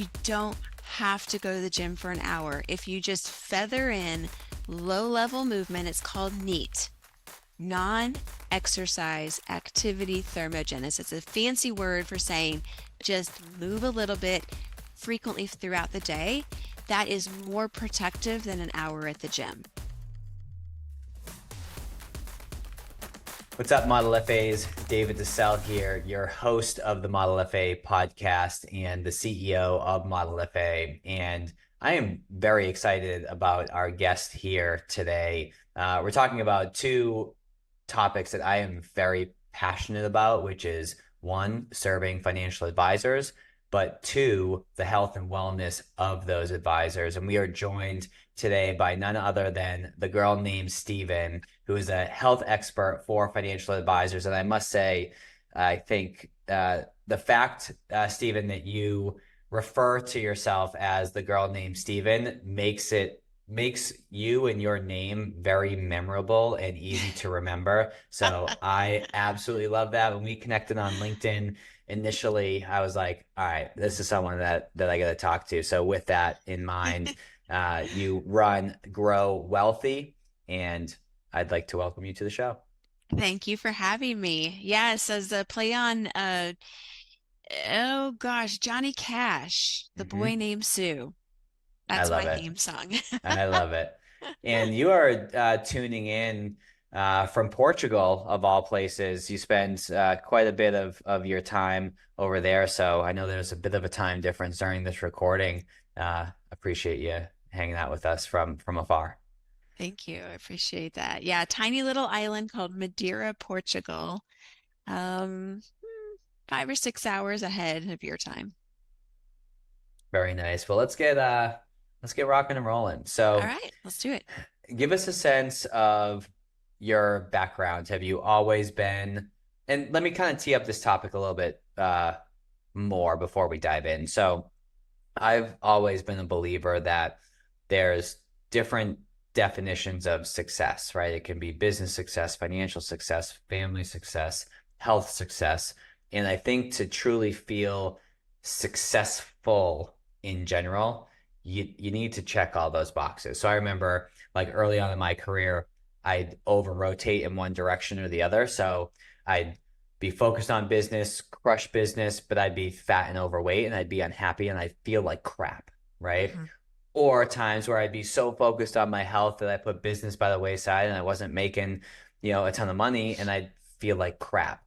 You don't have to go to the gym for an hour. If you just feather in low-level movement, it's called NEAT, non-exercise activity thermogenesis. It's a fancy word for saying just move a little bit frequently throughout the day. That is more protective than an hour at the gym. What's up, Model FAs? David DeSalle here, your host of the ModelFA Podcast and the CEO of ModelFA. And I am very excited about our guest here today. We're talking about two topics that I am very passionate about, which is one, serving financial advisors, but two, the health and wellness of those advisors. And we are joined today by none other than the girl named Stevyn, who is a health expert for financial advisors. And I must say, I think the fact, Stevyn, that you refer to yourself as the girl named Stevyn makes you and your name very memorable and easy to remember. So I absolutely love that. When we connected on LinkedIn initially, I was like, all right, this is someone that I got to talk to. So with that in mind, you run Grow Wealthy, and I'd like to welcome you to the show. Thank you for having me. Yes, as a play on, oh gosh, Johnny Cash, The Boy Named Sue. I That's love my it. theme song. I love it. And you are tuning in from Portugal, of all places. You spend quite a bit of your time over there. So I know there's a bit of a time difference during this recording. Appreciate you hanging out with us from afar. Thank you. I appreciate that. Yeah, tiny little island called Madeira, Portugal. Um, 5 or 6 hours ahead of your time. Very nice. Well, let's get rocking and rolling. All So right, let's do it. give us a sense of your background. Have you always been, and let me kind of tee up this topic a little bit more before we dive in. So I've always been a believer that there's different definitions of success, right? It can be business success, financial success, family success, health success. And I think to truly feel successful in general, you need to check all those boxes. So I remember like early on in my career, I'd over rotate in one direction or the other. So I'd be focused on business, crush business, but I'd be fat and overweight and I'd be unhappy and I'd feel like crap, right? Mm-hmm. Or times where I'd be so focused on my health that I put business by the wayside and I wasn't making, a ton of money and I'd feel like crap.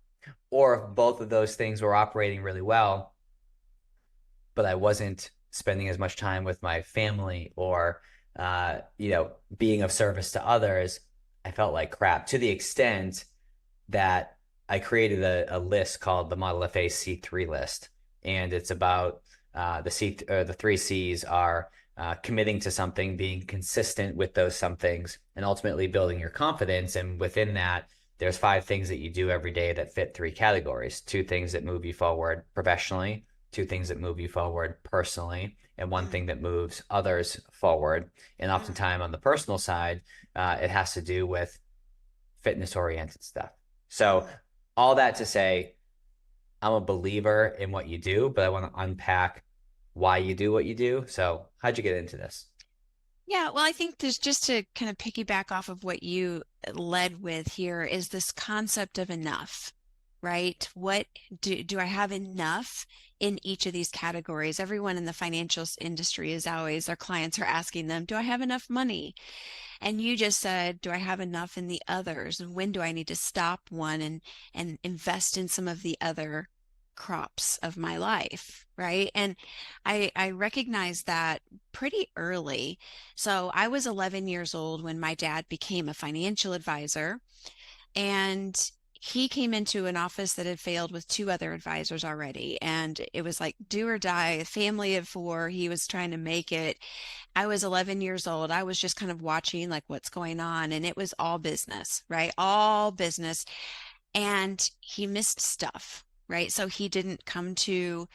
Or if both of those things were operating really well, but I wasn't spending as much time with my family or, being of service to others, I felt like crap, to the extent that I created a list called the ModelFA C3 list. And it's about the three C's are committing to something, being consistent with those some things, and ultimately building your confidence. And within that, there's 5 things that you do every day that fit 3 categories: 2 things that move you forward professionally, 2 things that move you forward personally, and 1 thing that moves others forward. And oftentimes on the personal side, it has to do with fitness oriented stuff. So all that to say, I'm a believer in what you do, but I want to unpack why you do what you do. So how'd you get into this? Yeah, well, I think there's just to kind of piggyback off of what you led with here is this concept of enough, right? What do I have enough in each of these categories? Everyone in the financial industry is always, their clients are asking them, do I have enough money? And you just said, do I have enough in the others? And when do I need to stop one and invest in some of the other crops of my life, right? And I recognized that pretty early. So I was 11 years old when my dad became a financial advisor, and he came into an office that had failed with 2 other advisors already. And it was like do or die, a family of 4. He was trying to make it. I was 11 years old. I was just kind of watching like what's going on. And it was all business, right? All business. And he missed stuff, right? So he didn't come to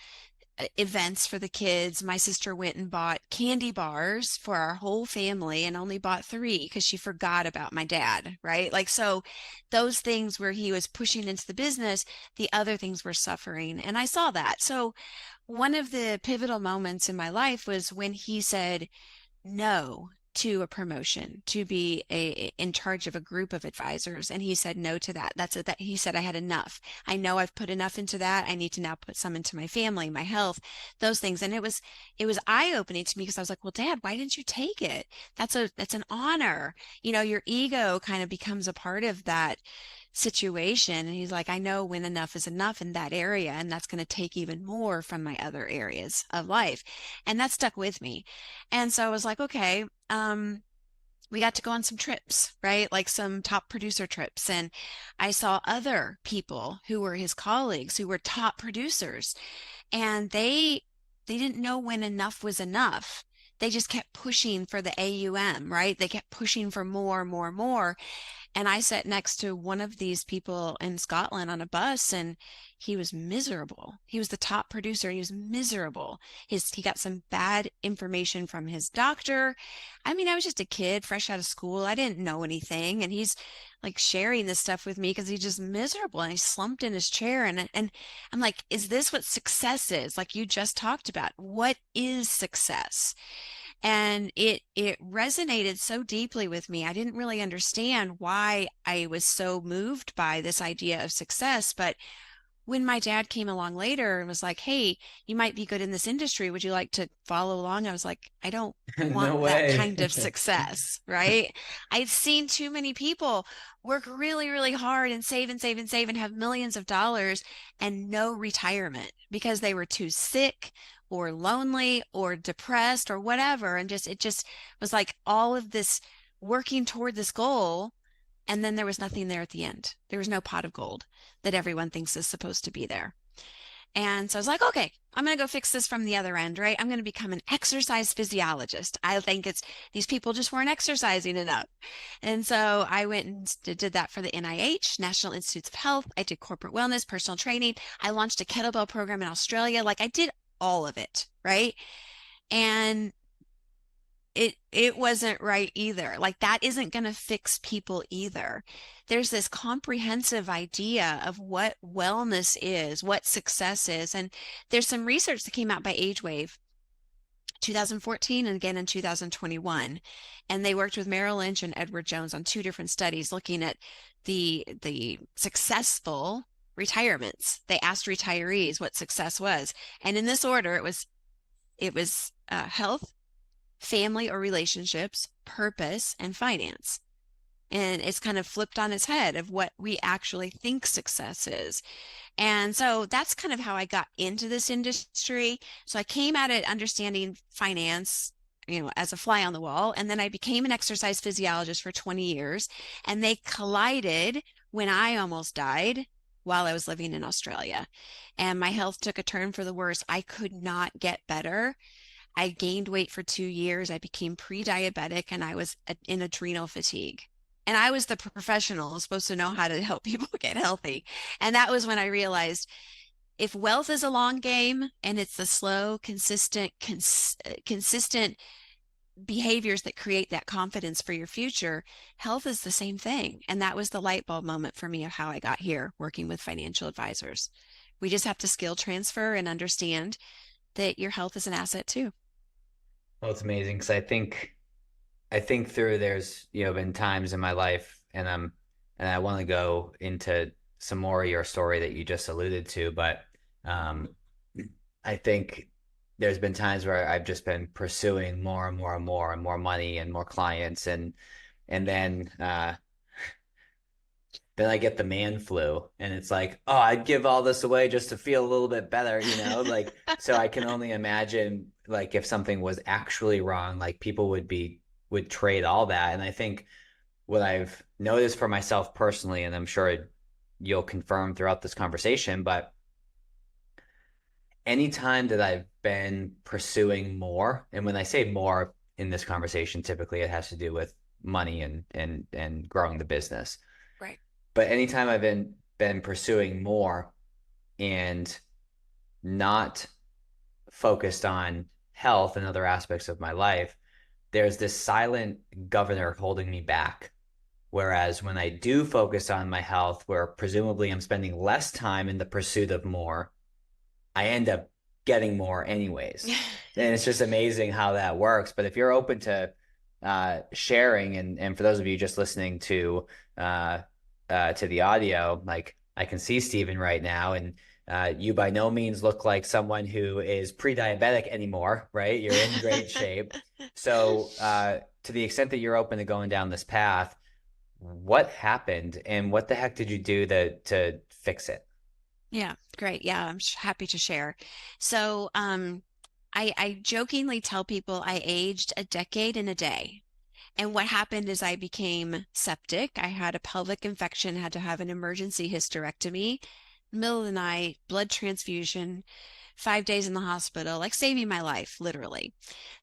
events for the kids. My sister went and bought candy bars for our whole family and only bought three because she forgot about my dad, right? Like, so those things where he was pushing into the business, the other things were suffering. And I saw that. So one of the pivotal moments in my life was when he said no to a promotion to be in charge of a group of advisors, and he said no to that. That's it. That he said I had enough. I know I've put enough into that. I need to now put some into my family, my health, those things. And it was eye-opening to me because I was like, well, Dad, why didn't you take it? That's an honor. Your ego kind of becomes a part of that situation. And he's like, I know when enough is enough in that area, and that's going to take even more from my other areas of life. And that stuck with me. And so I was like, okay, we got to go on some trips, right? Like some top producer trips. And I saw other people who were his colleagues who were top producers, and they didn't know when enough was enough. They just kept pushing for the AUM, right? They kept pushing for more, more, more. And I sat next to one of these people in Scotland on a bus, and he was miserable. He was the top producer. He was miserable. He got some bad information from his doctor. I mean, I was just a kid fresh out of school. I didn't know anything. And he's like sharing this stuff with me because he's just miserable, and he slumped in his chair. And I'm like, is this what success is? Like you just talked about. What is success? And it resonated so deeply with me. I didn't really understand why I was so moved by this idea of success. But when my dad came along later and was like, hey, you might be good in this industry, would you like to follow along? I was like, I don't No want that way. kind of success, right? I'd seen too many people work really, really hard and save and save and save and have millions of dollars and no retirement because they were too sick or lonely or depressed or whatever. And it just was like all of this working toward this goal. And then there was nothing there at the end. There was no pot of gold that everyone thinks is supposed to be there. And so I was like, okay, I'm going to go fix this from the other end, right? I'm going to become an exercise physiologist. I think it's these people just weren't exercising enough. And so I went and did that for the NIH, National Institutes of Health. I did corporate wellness, personal training. I launched a kettlebell program in Australia. Like I did all of it, right? And it wasn't right either. Like that isn't going to fix people either. There's this comprehensive idea of what wellness is, what success is. And there's some research that came out by AgeWave 2014 and again in 2021. And they worked with Merrill Lynch and Edward Jones on two different studies looking at the successful retirements. They asked retirees what success was. And in this order, it was health, family or relationships, purpose, and finance. And it's kind of flipped on its head of what we actually think success is. And so that's kind of how I got into this industry. So I came at it understanding finance, as a fly on the wall. And then I became an exercise physiologist for 20 years. And they collided when I almost died while I was living in Australia. And my health took a turn for the worse. I could not get better. I gained weight for 2 years. I became pre-diabetic and I was in adrenal fatigue. And I was the professional supposed to know how to help people get healthy. And that was when I realized if wealth is a long game and it's the slow, consistent behaviors that create that confidence for your future, health is the same thing. And that was the light bulb moment for me of how I got here working with financial advisors. We just have to skill transfer and understand that your health is an asset too. Well, it's amazing because I think through there's been times in my life, and I want to go into some more of your story that you just alluded to, but um, I think there's been times where I've just been pursuing more and more and more and more money and more clients, and then I get the man flu, and it's like, oh, I'd give all this away just to feel a little bit better, like, so I can only imagine like if something was actually wrong, like people would trade all that. And I think what I've noticed for myself personally, and I'm sure you'll confirm throughout this conversation, but anytime that I've been pursuing more, and when I say more in this conversation, typically it has to do with money and growing the business. Right. But anytime I've been pursuing more and not focused on health and other aspects of my life, there's this silent governor holding me back. Whereas when I do focus on my health, where presumably I'm spending less time in the pursuit of more, I end up getting more anyways. And it's just amazing how that works. But if you're open to sharing, and for those of you just listening to the audio, like I can see Stevyn right now, and you by no means look like someone who is pre-diabetic anymore, right? You're in great shape. So to the extent that you're open to going down this path, what happened and what the heck did you do to fix it? Yeah, great. Yeah, I'm happy to share. So, I jokingly tell people I aged a decade in a day. And what happened is I became septic. I had a pelvic infection, had to have an emergency hysterectomy, middle of the night, blood transfusion, 5 days in the hospital, like saving my life, literally.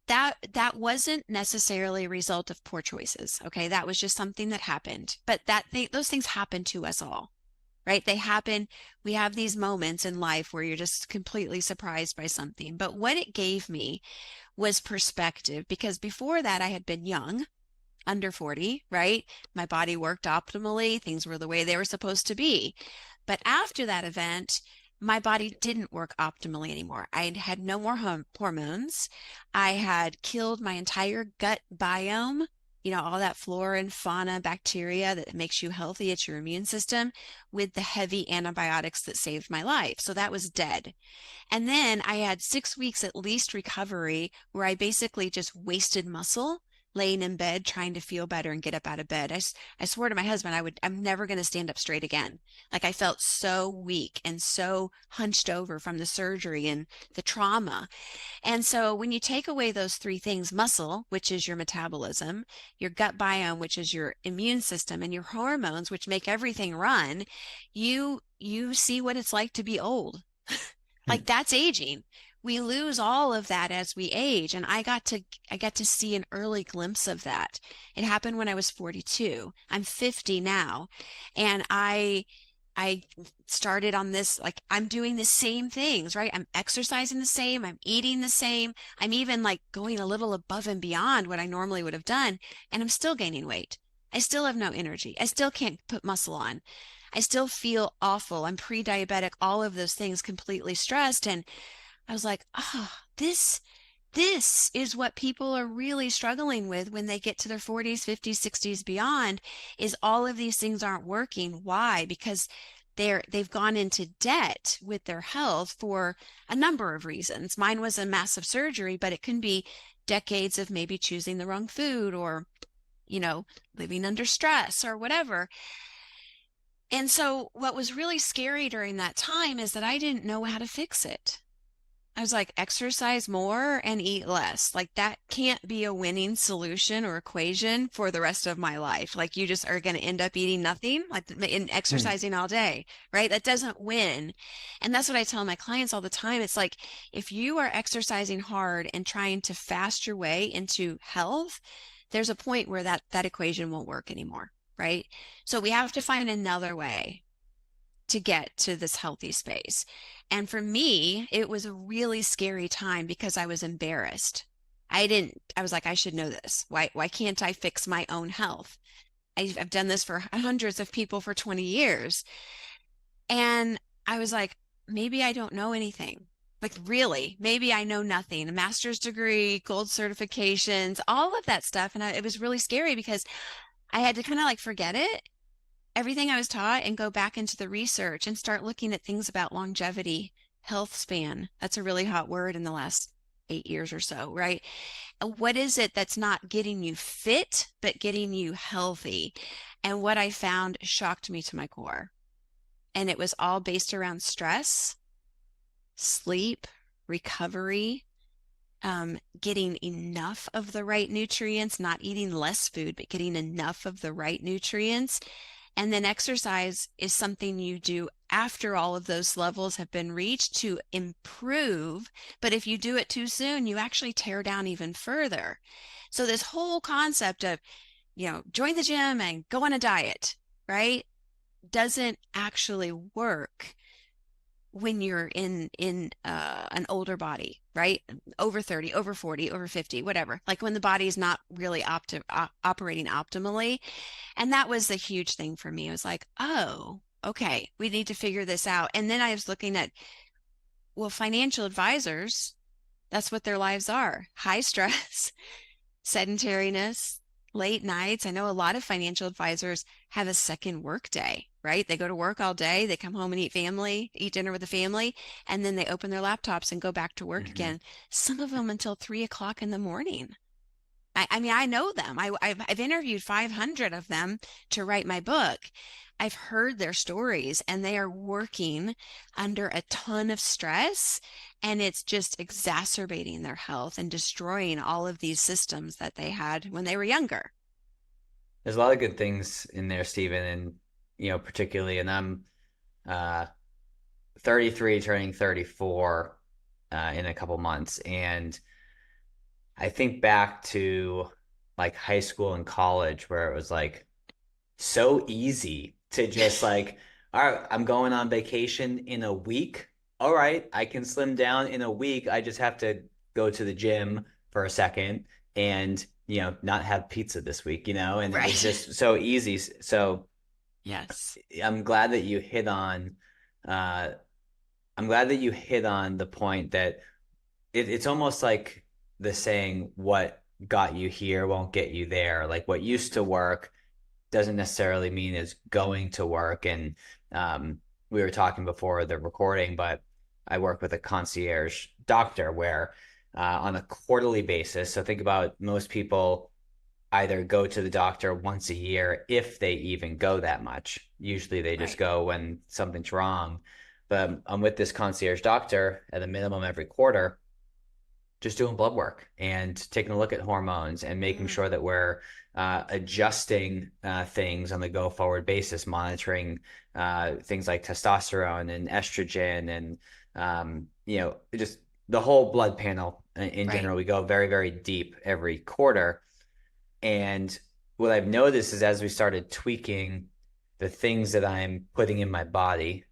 That wasn't necessarily a result of poor choices. Okay, that was just something that happened. But those things happen to us all, right? They happen. We have these moments in life where you're just completely surprised by something. But what it gave me was perspective, because before that I had been young, under 40, right? My body worked optimally. Things were the way they were supposed to be. But after that event, my body didn't work optimally anymore. I had no more hormones. I had killed my entire gut biome, all that flora and fauna, bacteria that makes you healthy. It's your immune system, with the heavy antibiotics that saved my life. So that was dead. And then I had 6 weeks at least recovery where I basically just wasted muscle laying in bed trying to feel better and get up out of bed. I swore to my husband I'm never going to stand up straight again. Like I felt so weak and so hunched over from the surgery and the trauma. And so when you take away those three things, muscle, which is your metabolism, your gut biome, which is your immune system, and your hormones, which make everything run, you see what it's like to be old. Like that's aging. We lose all of that as we age. And I got to see an early glimpse of that. It happened when I was 42. I'm 50 now. And I started on this, like I'm doing the same things, right? I'm exercising the same, I'm eating the same. I'm even like going a little above and beyond what I normally would have done, and I'm still gaining weight. I still have no energy. I still can't put muscle on. I still feel awful. I'm pre-diabetic, all of those things, completely stressed. And I was like, this is what people are really struggling with when they get to their 40s, 50s, 60s, beyond, is all of these things aren't working. Why? Because they've gone into debt with their health for a number of reasons. Mine was a massive surgery, but it can be decades of maybe choosing the wrong food, or, living under stress or whatever. And so what was really scary during that time is that I didn't know how to fix it. I was like, exercise more and eat less. Like that can't be a winning solution or equation for the rest of my life. Like you just are going to end up eating nothing, like in exercising all day, right? That doesn't win. And that's what I tell my clients all the time. It's like, if you are exercising hard and trying to fast your way into health, there's a point where that equation won't work anymore, right? So we have to find another way to get to this healthy space. And for me, it was a really scary time because I was embarrassed. I was like, I should know this. Why can't I fix my own health? I've done this for hundreds of people for 20 years. And I was like, maybe I don't know anything. Like, really, maybe I know nothing. A master's degree, gold certifications, all of that stuff. And it was really scary because I had to kind of like forget everything I was taught and go back into the research and start looking at things about longevity, health span. That's a really hot word in the last 8 years or so, right? What is it that's not getting you fit, but getting you healthy? And what I found shocked me to my core. And it was all based around stress, sleep, recovery, getting enough of the right nutrients, not eating less food, but getting enough of the right nutrients. And then exercise is something you do after all of those levels have been reached to improve. But if you do it too soon, you actually tear down even further. So this whole concept of, join the gym and go on a diet, right, doesn't actually work when you're in an older body, right? Over 30, over 40, over 50, whatever. Like when the body is not really operating optimally. And that was a huge thing for me. It was like, oh, okay, we need to figure this out. And then I was looking at, well, financial advisors, that's what their lives are. High stress, sedentariness, late nights. I know a lot of financial advisors have a second work day, right? They go to work all day, they come home and eat dinner with the family, and then they open their laptops and go back to work Hmm. again. Some of them until 3 o'clock in the morning. I mean, I know them. I've interviewed 500 of them to write my book. I've heard their stories, and they are working under a ton of stress, and it's just exacerbating their health and destroying all of these systems that they had when they were younger. There's a lot of good things in there, Stephen, and particularly, and I'm uh 33 turning 34 in a couple months, and I think back to like high school and college where it was like so easy to just like, all right, I'm going on vacation in a week. All right, I can slim down in a week. I just have to go to the gym for a second and, not have pizza this week, and it was Right. just so easy. So Yes. I'm glad that you hit on, uh, I'm glad that you hit on the point that it's almost like the saying, what got you here won't get you there. Like what used to work doesn't necessarily mean is going to work. And we were talking before the recording, but I work with a concierge doctor where on a quarterly basis, so think about most people either go to the doctor once a year if they even go that much. Usually they just Right. go when something's wrong. But I'm with this concierge doctor at a minimum every quarter, just doing blood work and taking a look at hormones and making Mm, sure that we're adjusting things on the go forward basis, monitoring things like testosterone and estrogen and, just the whole blood panel in right. general. We go very, very deep every quarter. And what I've noticed is as we started tweaking the things that I'm putting in my body,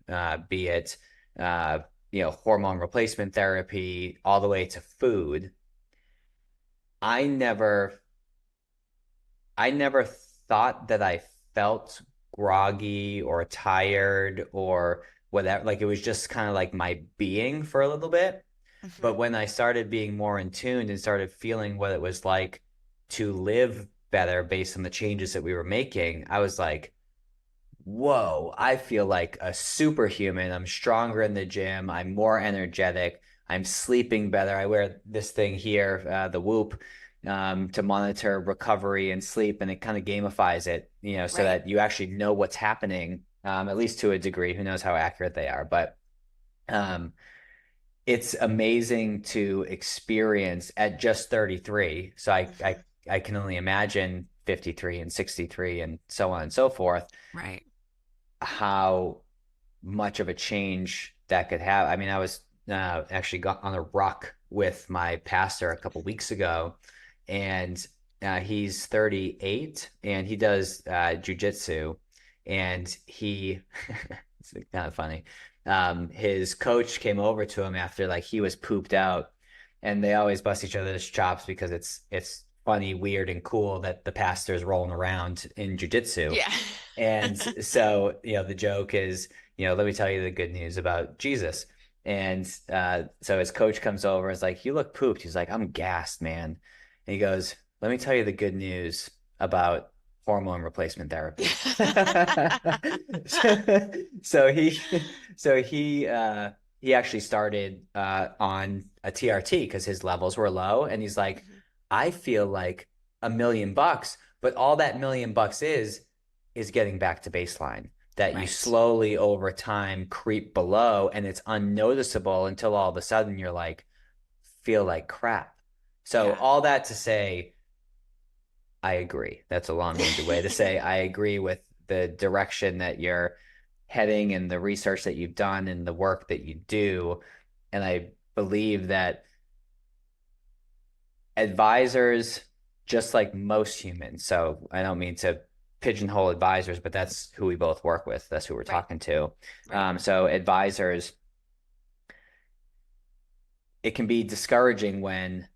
be it, hormone replacement therapy, all the way to food, I never, I never thought that I felt groggy or tired or whatever. Like it was just kind of like my being for a little bit. Hmm. But when I started being more in tune and started feeling what it was like to live better based on the changes that we were making, I was like, whoa, I feel like a superhuman. I'm stronger in the gym. I'm more energetic. I'm sleeping better. I wear this thing here, the Whoop, to monitor recovery and sleep, and it kind of gamifies it, so Right. that you actually know what's happening, at least to a degree. Who knows how accurate they are, but um, it's amazing to experience at just 33. So Hmm. I can only imagine 53 and 63 and so on and so forth, Right. how much of a change that could have. I mean, I was actually got on a ruck with my pastor a couple weeks ago, and he's 38 and he does jujitsu, and he it's kind of funny. His coach came over to him after like he was pooped out, and they always bust each other's chops because it's funny, weird, and cool that the pastor is rolling around in jujitsu. Yeah. And so, the joke is, let me tell you the good news about Jesus. And so his coach comes over and is like, you look pooped. He's like, I'm gassed, man. And he goes, let me tell you the good news about hormone replacement therapy. so he, he actually started on a TRT because his levels were low. And he's like, Mhm. I feel like $1 million, but all that $1 million is getting back to baseline, that you Right. slowly over time creep below and it's unnoticeable until all of a sudden you're like, feel like crap. So Yeah. all that to say, I agree. That's a long-winded way to say I agree with the direction that you're heading and the research that you've done and the work that you do. And I believe that advisors, just like most humans, so I don't mean to pigeonhole advisors, but that's who we both work with. That's who we're Right. talking to. Right. So advisors it can be discouraging when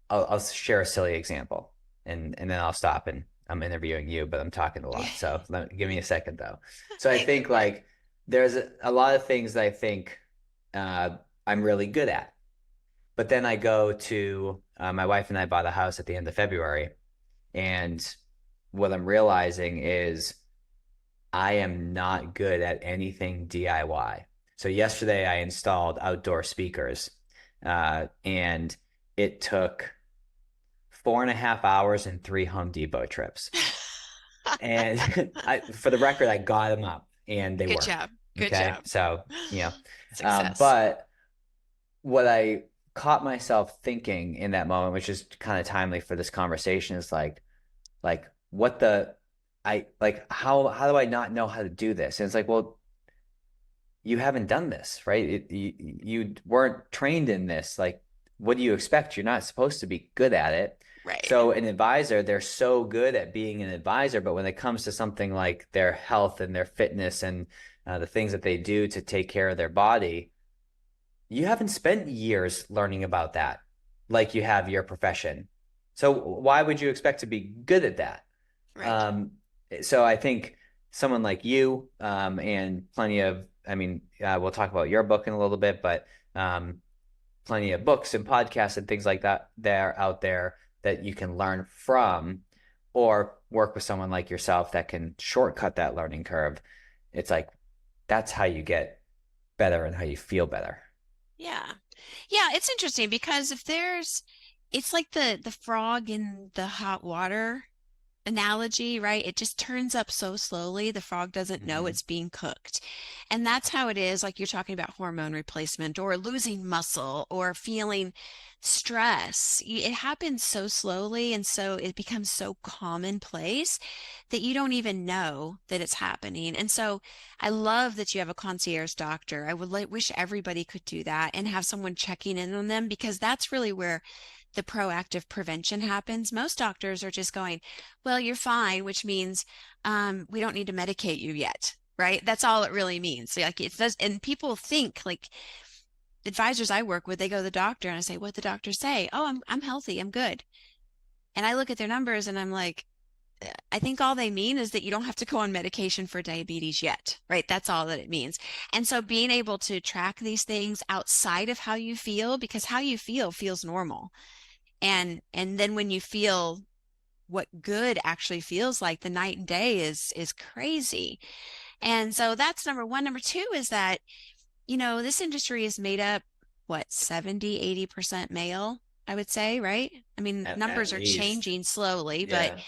I'll share a silly example and then I'll stop and I'm interviewing you, but I'm talking a lot. So give me a second though. So I Hey, go think for it. like there's a lot of things that I think uh, I'm really good at. But then I go to my wife and I bought a house at the end of February. And what I'm realizing is I am not good at anything DIY. So yesterday I installed outdoor speakers, and it took 4.5 hours and three Home Depot trips. And for the record, I got them up and they Good work. job. Good Okay. job. So, Success. but what I caught myself thinking in that moment, which is kind of timely for this conversation, is like what the I like how do I not know how to do this? And it's like, well, you haven't done this, right? You weren't trained in this. Like, what do you expect? You're not supposed to be good at it. Right. So an advisor, they're so good at being an advisor, but when it comes to something like their health and their fitness and the things that they do to take care of their body, you haven't spent years learning about that like you have your profession. So why would you expect to be good at that? Right. Um, so I think someone like you, and plenty of, we'll talk about your book in a little bit, but plenty of books and podcasts and things like that they're out there that you can learn from, or work with someone like yourself that can shortcut that learning curve. It's like that's how you get better and how you feel better. Yeah. Yeah, it's interesting because if there's it's like the frog in the hot water analogy, right? It just turns up so slowly, the frog doesn't know Mhm. it's being cooked. And that's how it is, like you're talking about hormone replacement or losing muscle or feeling stress. It happens so slowly, and so it becomes so commonplace that you don't even know that it's happening. And so I love that you have a concierge doctor. I would like wish everybody could do that and have someone checking in on them, because that's really where the proactive prevention happens. Most doctors are just going, well, you're fine, which means we don't need to medicate you yet, right? That's all it really means. So, like it does, and people think like advisors I work with, they go to the doctor and I say, what the doctor say? Oh, I'm healthy, I'm good. And I look at their numbers and I'm like, I think all they mean is that you don't have to go on medication for diabetes yet, right? That's all that it means. And so being able to track these things outside of how you feel, because how you feel feels normal. And then when you feel what good actually feels like, the night and day is crazy. And so that's number one. Number two is that, this industry is made up, what, 70, 80% male, I would say, right? I mean, At numbers are least. changing slowly, but Yeah.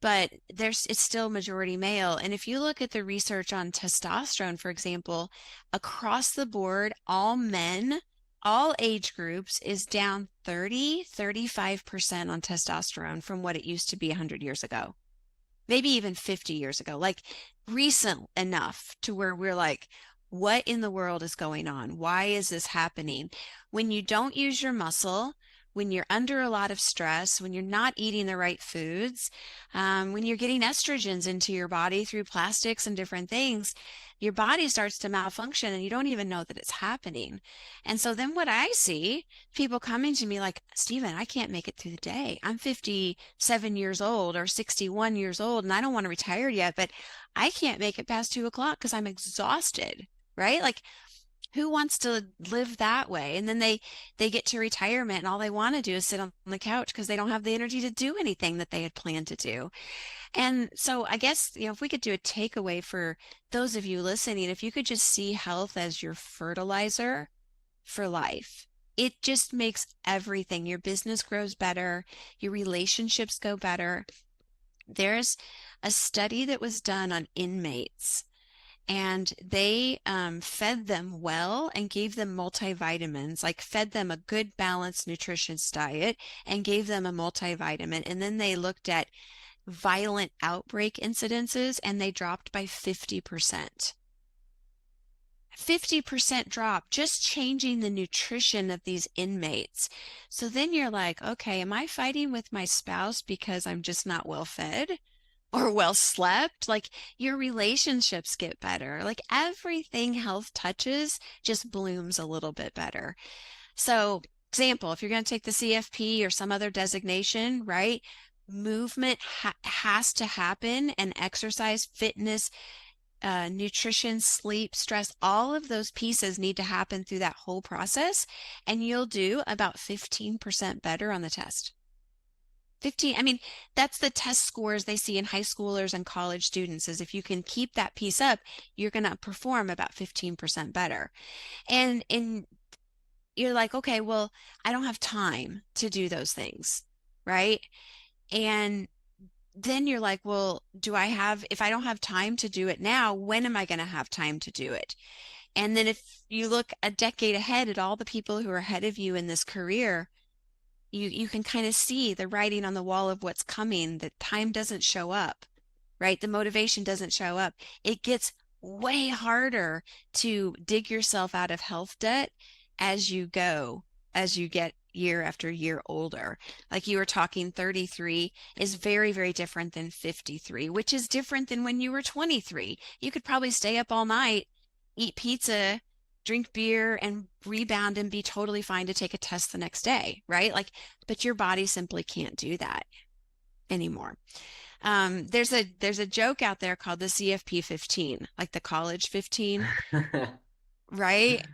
it's still majority male. And if you look at the research on testosterone, for example, across the board, all men, all age groups is down 35% on testosterone from what it used to be 100 years ago, maybe even 50 years ago, like recent enough to where we're like, what in the world is going on? Why is this happening? When you don't use your muscle, when you're under a lot of stress, when you're not eating the right foods, when you're getting estrogens into your body through plastics and different things, your body starts to malfunction and you don't even know that it's happening. And so then what I see, people coming to me like, Stephen, I can't make it through the day. I'm 57 years old or 61 years old and I don't want to retire yet, but I can't make it past 2 o'clock because I'm exhausted, right? Like, who wants to live that way? And then they get to retirement and all they want to do is sit on the couch because they don't have the energy to do anything that they had planned to do. And so I guess, if we could do a takeaway for those of you listening, if you could just see health as your fertilizer for life. It just makes everything. Your business grows better, your relationships go better. There's a study that was done on inmates, and they fed them well and gave them multivitamins, like fed them a good balanced nutritious diet and gave them a multivitamin. And then they looked at violent outbreak incidences and they dropped by 50%. 50% drop just changing the nutrition of these inmates. So then you're like, okay, am I fighting with my spouse because I'm just not well fed or well slept? Like your relationships get better. Like everything health touches just blooms a little bit better. So, example, if you're going to take the CFP or some other designation, right? Movement has to happen, and exercise, fitness, nutrition, sleep, stress, all of those pieces need to happen through that whole process. And you'll do about 15% better on the test. 15, I mean, that's the test scores they see in high schoolers and college students is if you can keep that piece up, you're going to perform about 15% better. And you're like, okay, well, I don't have time to do those things, right? And then you're like, well, if I don't have time to do it now, when am I going to have time to do it? And then if you look a decade ahead at all the people who are ahead of you in this career, you can kind of see the writing on the wall of what's coming. The time doesn't show up, right? The motivation doesn't show up. It gets way harder to dig yourself out of health debt as you go, as you get year after year older. Like you were talking, 33 is very, very different than 53, which is different than when you were 23. You could probably stay up all night, eat pizza, drink beer, and rebound and be totally fine to take a test the next day, right? Like, but your body simply can't do that anymore. There's a joke out there called the CFP 15, like the college 15, right?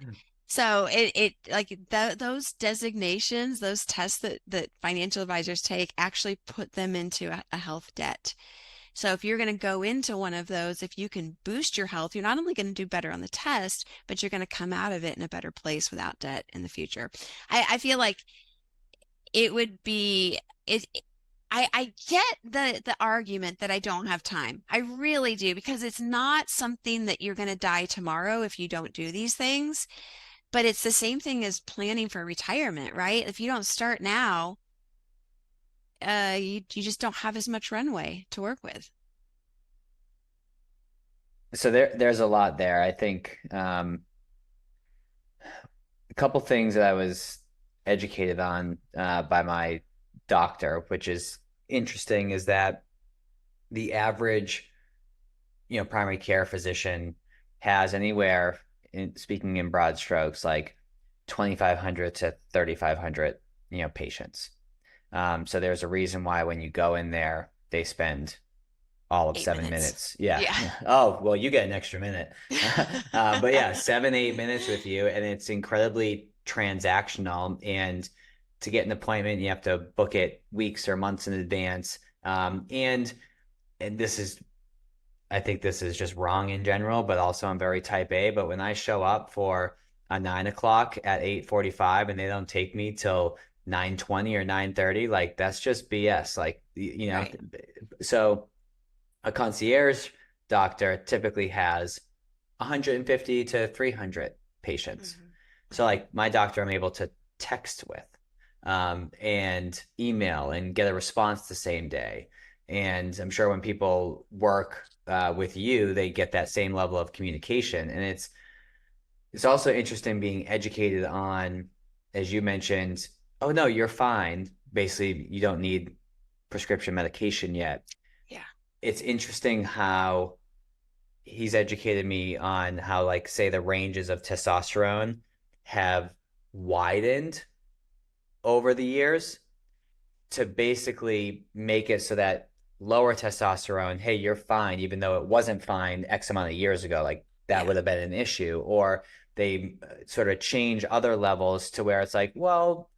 So it like those designations, those tests that financial advisors take actually put them into a health debt. So if you're going to go into one of those, if you can boost your health, you're not only going to do better on the test, but you're going to come out of it in a better place without debt in the future. I feel like it would be it. I get the argument that I don't have time. I really do, because it's not something that you're going to die tomorrow if you don't do these things. But it's the same thing as planning for retirement, right? If you don't start now, you just don't have as much runway to work with. So there's a lot there. I think a couple things that I was educated on by my doctor, which is interesting, is that the average, primary care physician has anywhere, speaking in broad strokes, like 2,500 to 3,500, patients. So there's a reason why when you go in there, they spend all of 8 minutes. 7 minutes. Yeah. Yeah. Oh, well, you get an extra minute. But yeah, 7, 8 minutes with you, and it's incredibly transactional. And to get an appointment, you have to book it weeks or months in advance. And I think this is just wrong in general, but also I'm very type A. But when I show up for a 9 o'clock at 8:45 and they don't take me till 9:20 or 9:30, like that's just BS. Like, Right. so a concierge doctor typically has 150 to 300 patients. Mhm. So Mhm. like my doctor, I'm able to text with, and email and get a response the same day. And I'm sure when people work with you, they get that same level of communication. And it's also interesting being educated on, as you mentioned, oh no, you're fine. Basically, you don't need prescription medication yet. Yeah. It's interesting how he's educated me on how, like, say, the ranges of testosterone have widened over the years to basically make it so that lower testosterone, hey, you're fine, even though it wasn't fine X amount of years ago, like that Yeah. would have been an issue. Or they sort of change other levels to where it's like, well,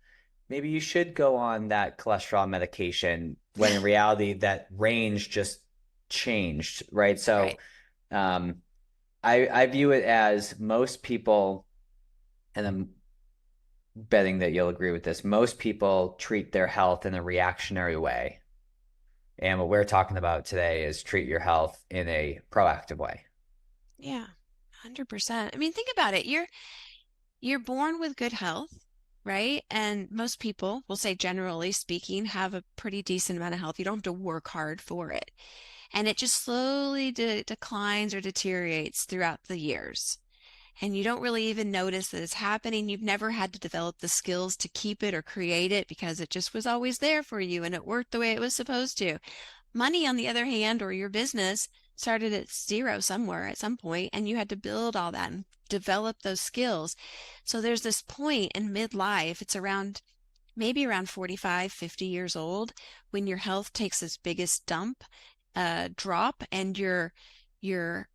maybe you should go on that cholesterol medication, when in reality, that range just changed, right? So Right. um, I view it as most people, and I'm betting that you'll agree with this, most people treat their health in a reactionary way. And what we're talking about today is treat your health in a proactive way. Yeah. 100%. I mean, think about it. You're born with good health, right? And most people, will say generally speaking, have a pretty decent amount of health. You don't have to work hard for it. And it just slowly declines or deteriorates throughout the years. And you don't really even notice that it's happening. You've never had to develop the skills to keep it or create it because it just was always there for you and it worked the way it was supposed to. Money, on the other hand, or your business, started at zero somewhere at some point, and you had to build all that and develop those skills. So there's this point in midlife, it's around maybe around 45, 50 years old, when your health takes its biggest drop, and your your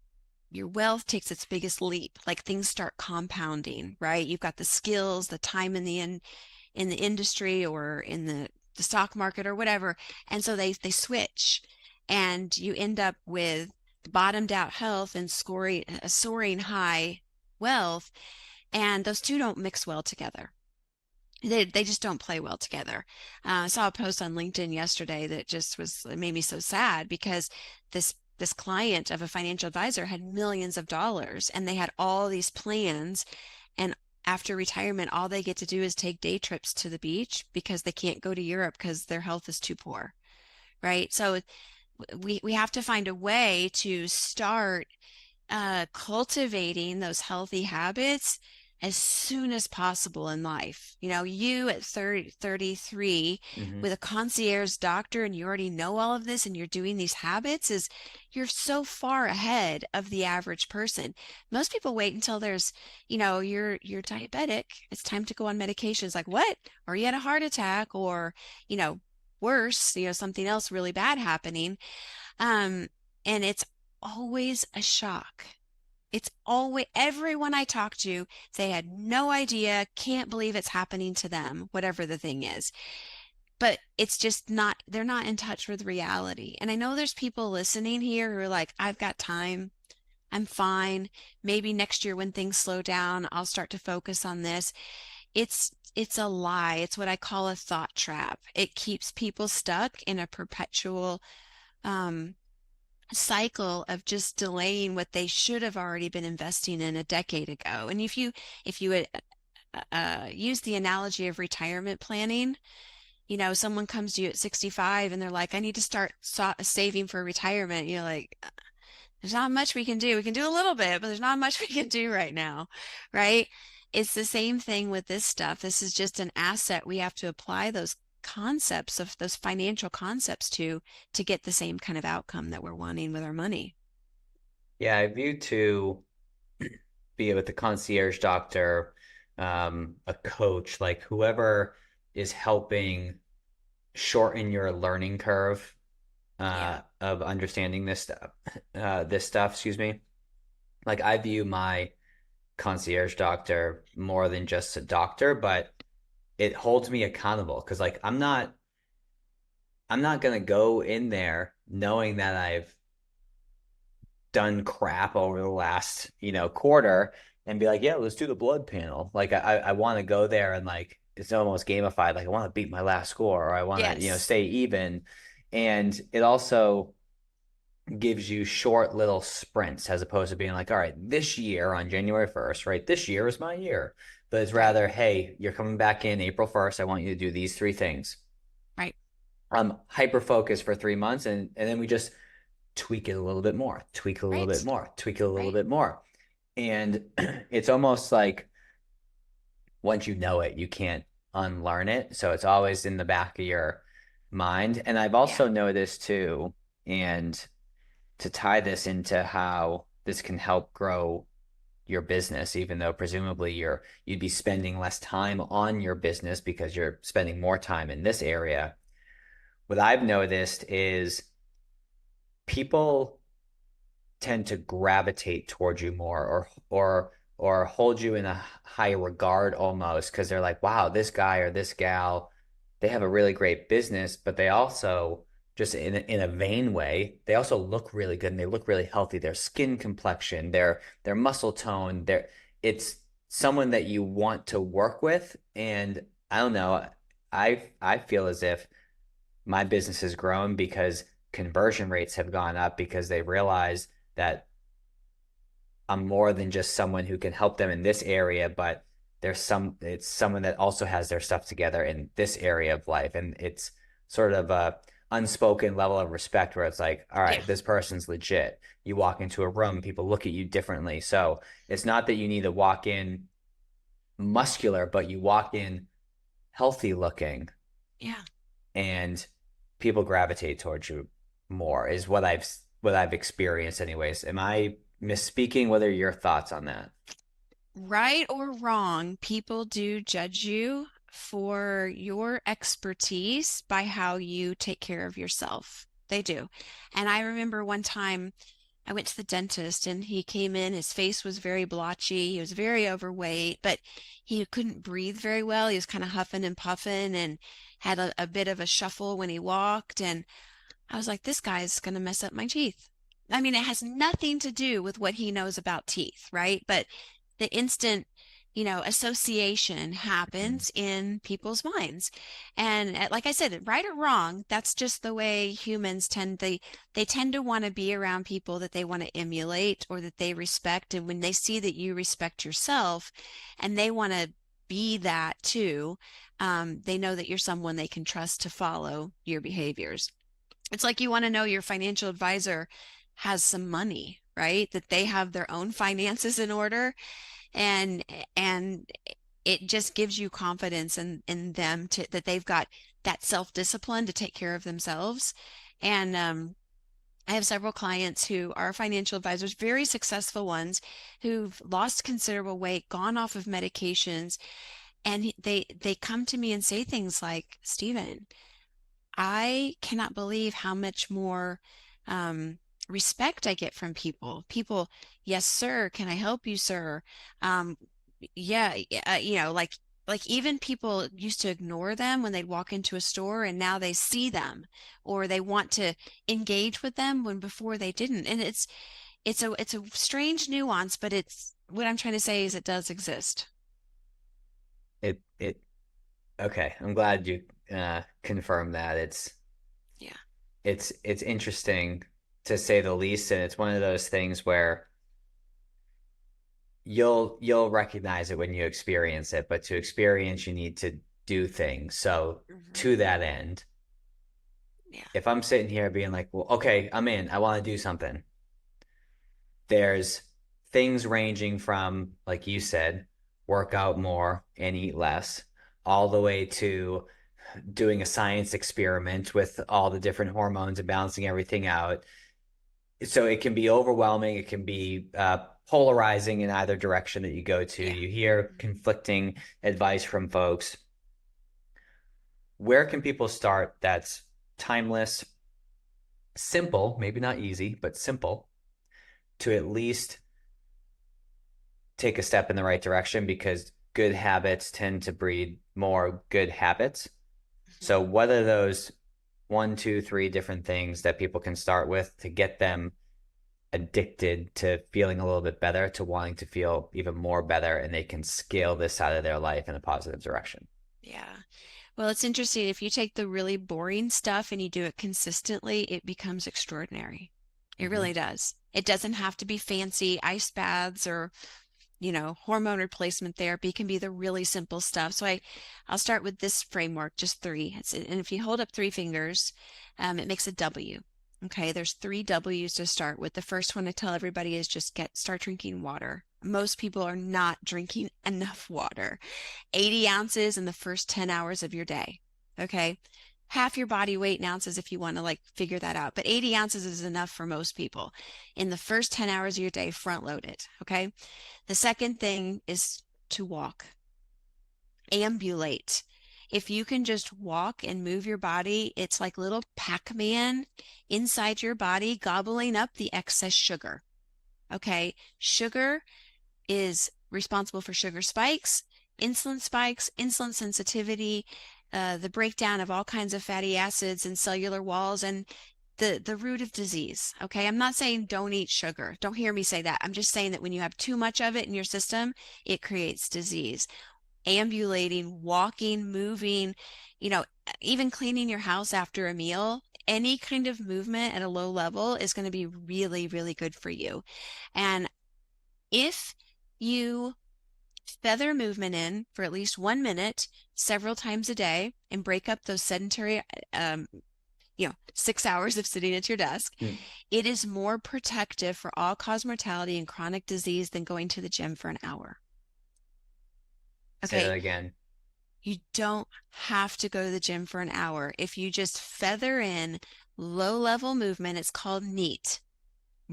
wealth takes its biggest leap. Like things start compounding, right? You've got the skills, the time in the industry or in the stock market or whatever. And so they switch, and you end up with bottomed out health and scoring a soaring high wealth. And those two don't mix well together. They just don't play well together. I saw a post on LinkedIn yesterday that just was, it made me so sad, because this client of a financial advisor had millions of dollars, and they had all these plans, and after retirement all they get to do is take day trips to the beach because they can't go to Europe because their health is too poor, right? So we have to find a way to start cultivating those healthy habits as soon as possible in life. You know, you at 33 Hmm. with a concierge doctor, and you already know all of this and you're doing these habits, is you're so far ahead of the average person. Most people wait until there's, you're diabetic. It's time to go on medications. Like, what? Or you had a heart attack, or, you know, worse, something else really bad happening. Um, and it's always a shock. It's always, everyone I talk to, they had no idea, can't believe it's happening to them, whatever the thing is. But it's just not, they're not in touch with reality. And I know there's people listening here who are like, I've got time. I'm fine. Maybe next year when things slow down, I'll start to focus on this. It's a lie. It's what I call a thought trap. It keeps people stuck in a perpetual um, cycle of just delaying what they should have already been investing in a decade ago. And if you use the analogy of retirement planning, someone comes to you at 65 and they're like, I need to start saving for retirement. You're like, there's not much we can do. We can do a little bit, but there's not much we can do right now, right? It's the same thing with this stuff. This is just an asset we have to apply those concepts of those financial concepts to get the same kind of outcome that we're wanting with our money. Yeah, I view to be it with the concierge doctor, a coach, like whoever is helping shorten your learning curve Yeah. of understanding this stuff, excuse me. Like I view my concierge doctor more than just a doctor, but it holds me accountable because like I'm not gonna go in there knowing that I've done crap over the last, quarter and be like, yeah, let's do the blood panel. Like I want to go there and like it's almost gamified. Like I want to beat my last score or I want to, Yes. stay even. And it also gives you short little sprints as opposed to being like, all right, this year on January 1st, right? This year is my year. But it's Right. rather, hey, you're coming back in April 1st. I want you to do these three things. Right. I'm hyper focused for 3 months and then we just tweak it a little bit more, tweak it a little bit Right. more, tweak it a little Right. bit more. And it's almost like once you know it, you can't unlearn it. So it's always in the back of your mind. And I've Yeah. also noticed too, and to tie this into how this can help grow your business, even though presumably you'd be spending less time on your business because you're spending more time in this area. What I've noticed is people tend to gravitate towards you more or hold you in a high regard almost because they're like, wow, this guy or this gal, they have a really great business, but they also just in a vain way, they also look really good and they look really healthy. Their skin complexion, their muscle tone, it's someone that you want to work with. And I don't know, I feel as if my business has grown because conversion rates have gone up because they realize that I'm more than just someone who can help them in this area, but it's someone that also has their stuff together in this area of life. And it's sort of a unspoken level of respect where it's like, all Yeah. right, this person's legit. You walk into a room, people look at you differently. So it's not that you need to walk in muscular, but you walk in healthy looking Yeah. and people gravitate towards you more is what I've what I've experienced anyways. Am I misspeaking? What are your thoughts on that? Right or wrong, people do judge you for your expertise by how you take care of yourself. They do. And I remember one time I went to the dentist and he came in, his face was very blotchy, he was very overweight, but he couldn't breathe very well. He was kind of huffing and puffing and had a bit of a shuffle when he walked. And I was like, this guy's going to mess up my teeth. I mean, it has nothing to do with what he knows about teeth, right? But the instant, association Mm. happens in people's minds. And like I said, right or wrong, that's just the way humans they tend to want to be around people that they want to emulate or that they respect. And when they see that you respect yourself and they want to be that too, they know that you're someone they can trust to follow your behaviors. It's like you want to know your financial advisor has some money, right? That they have their own finances in order and and it just gives you confidence in them that they've got that self-discipline to take care of themselves. And I have several clients who are financial advisors, very successful ones, who've lost considerable weight, gone off of medications, and they come to me and say things like, Stephen, I cannot believe how much more respect I get from people. People, yes, sir. Can I help you, sir? Um, yeah, like even people used to ignore them when they'd walk into a store, and now they see them or they want to engage with them when before they didn't. And it's a strange nuance, but it's what I'm trying to say is it does exist. It okay. I'm glad you confirmed that. Yeah. It's interesting to say the least, and it's one of those things where you'll recognize it when you experience it, but to experience you need to do things. So Hmm. to that end, Yeah. if I'm sitting here being like, well, okay, I'm in, I want to do something. There's things ranging from, like you said, work out more and eat less, all the way to doing a science experiment with all the different hormones and balancing everything out. So it can be overwhelming. It can be polarizing in either direction that you go to. Yeah. You hear conflicting advice from folks. Where can people start that's timeless, simple, maybe not easy, but simple to at least take a step in the right direction because good habits tend to breed more good habits. Mhm. So, what are those one, two, three different things that people can start with to get them addicted to feeling a little bit better, to wanting to feel even more better, and they can scale this side of their life in a positive direction? Yeah. Well, it's interesting. If you take the really boring stuff and you do it consistently, it becomes extraordinary. It Mm-hmm. really does. It doesn't have to be fancy ice baths or, hormone replacement therapy. It can be the really simple stuff. So I'll start with this framework, just three. And if you hold up three fingers, it makes a W. Okay, there's three W's to start with. The first one I tell everybody is just start drinking water. Most people are not drinking enough water. 80 ounces in the first 10 hours of your day. Okay. Half your body weight in ounces if you want to like figure that out. But 80 ounces is enough for most people. In the first 10 hours of your day, front load it. Okay. The second thing is to walk, ambulate. If you can just walk and move your body, it's like little Pac-Man inside your body gobbling up the excess sugar. Okay. Sugar is responsible for sugar spikes, insulin sensitivity, the breakdown of all kinds of fatty acids and cellular walls, and the root of disease. Okay, I'm not saying don't eat sugar. Don't hear me say that. I'm just saying that when you have too much of it in your system, it creates disease. Ambulating, walking, moving, you know, even cleaning your house after a meal. Any kind of movement at a low level is going to be really, really good for you. And if you feather movement in for at least 1 minute several times a day and break up those sedentary 6 hours of sitting at your desk, Mm. it is more protective for all cause mortality and chronic disease than going to the gym for an hour. Say that Okay, again. you don't have to go to the gym for an hour. If you just feather in low level movement, it's called NEAT.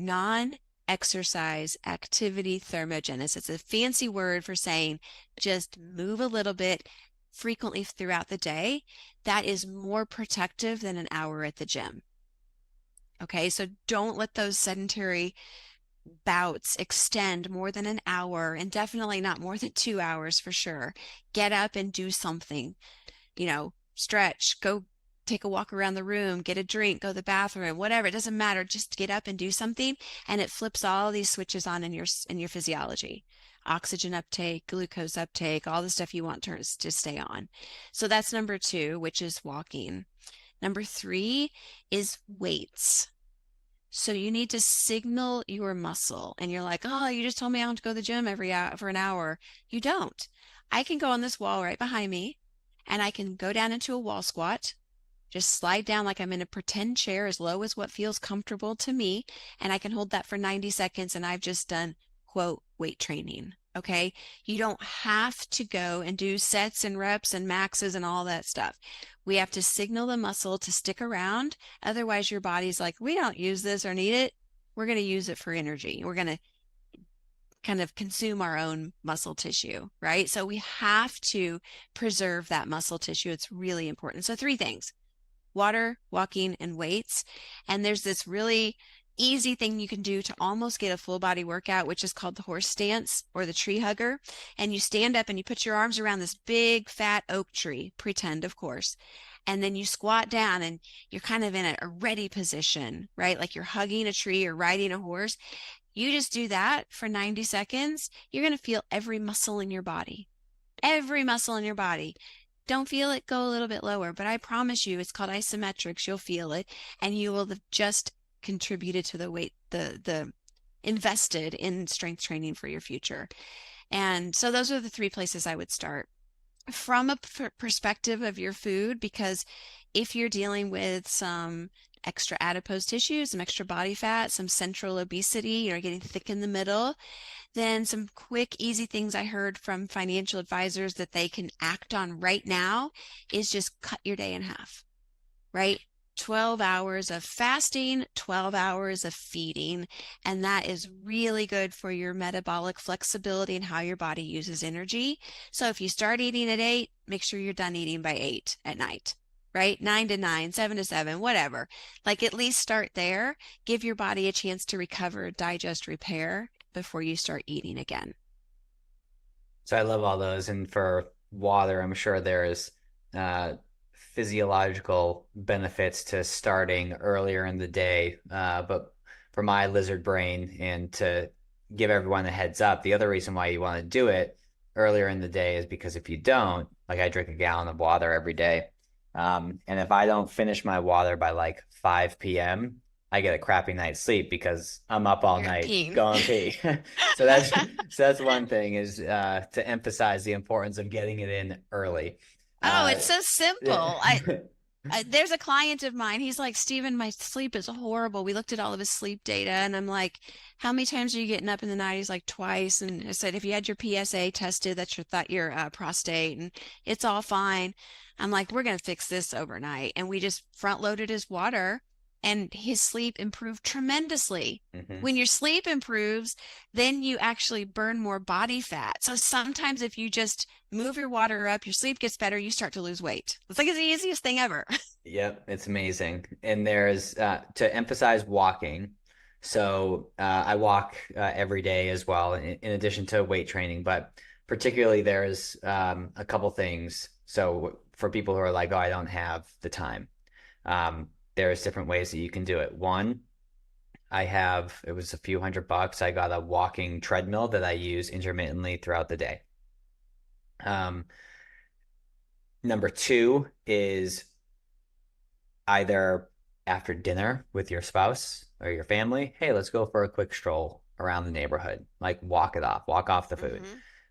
non-exercise activity thermogenesis. It's a fancy word for saying just move a little bit frequently throughout the day. That is more protective than an hour at the gym. Okay, so don't let those sedentary bouts extend more than an hour, and definitely not more than 2 hours for sure. Get up and do something, stretch, go take a walk around the room, get a drink, go to the bathroom, whatever. It doesn't matter. Just get up and do something, and it flips all these switches on in your physiology. Oxygen uptake, glucose uptake, all the stuff you want to stay on. So that's number 2, which is walking. Number 3 is weights. So you need to signal your muscle, and you're like, oh, you just told me I have to go to the gym every hour for an hour. You don't. I can go on this wall right behind me, and I can go down into a wall squat, just slide down like I'm in a pretend chair as low as what feels comfortable to me, and I can hold that for 90 seconds, and I've just done, quote, weight training. Okay. You don't have to go and do sets and reps and maxes and all that stuff. We have to signal the muscle to stick around. Otherwise, your body's like, we don't use this or need it. We're going to use it for energy. We're going to kind of consume our own muscle tissue, right? So we have to preserve that muscle tissue. It's really important. So 3 things: water, walking, and weights. And there's this really easy thing you can do to almost get a full body workout, which is called the horse stance or the tree hugger. And you stand up and you put your arms around this big fat oak tree, pretend, of course. And then you squat down and you're kind of in a ready position, right? Like you're hugging a tree or riding a horse. You just do that for 90 seconds. You're going to feel every muscle in your body. Every muscle in your body. Don't feel it go a little bit lower, but I promise you, it's called isometrics. You'll feel it, and you will have just contributed to the weight, the invested in strength training for your future. And so those are the 3 places I would start from a perspective of your food, because if you're dealing with some extra adipose tissue, some extra body fat, some central obesity, you're getting thick in the middle, then some quick, easy things I heard from financial advisors that they can act on right now is just cut your day in half, right? 12 hours of fasting, 12 hours of feeding, and that is really good for your metabolic flexibility and how your body uses energy. So if you start eating at 8, make sure you're done eating by 8 at night, right? 9 to 9, 7 to 7, whatever. Like at least start there. Give your body a chance to recover, digest, repair before you start eating again. So I love all those. And for water, I'm sure there's physiological benefits to starting earlier in the day. But for my lizard brain, and to give everyone a heads up, the other reason why you want to do it earlier in the day is because if you don't, like I drink a gallon of water every day. And if I don't finish my water by like 5 p.m., I get a crappy night's sleep because I'm up all You're night peeing. going pee. So that's one thing, is to emphasize the importance of getting it in early. Oh, Uh, it's so simple. There's a client of mine. He's like, Stephen, my sleep is horrible. We looked at all of his sleep data, and I'm like, how many times are you getting up in the night? He's like, twice. And I said, if you had your PSA tested, that's your prostate, and it's all fine. I'm like, we're gonna fix this overnight, and we just front loaded his water, and his sleep improved tremendously. mhm. When your sleep improves, then you actually burn more body fat. So sometimes if you just move your water up, your sleep gets better, you start to lose weight. It's like it's the easiest thing ever. Yep, it's amazing. And there's to emphasize walking. So I walk every day as well, in addition to weight training. But particularly, there's a couple things. So for people who are like, oh, I don't have the time, there's different ways that you can do it. One, it was a few $100. I got a walking treadmill that I use intermittently throughout the day. Um, Number 2 is either after dinner with your spouse or your family, hey, let's go for a quick stroll around the neighborhood, like walk off the food.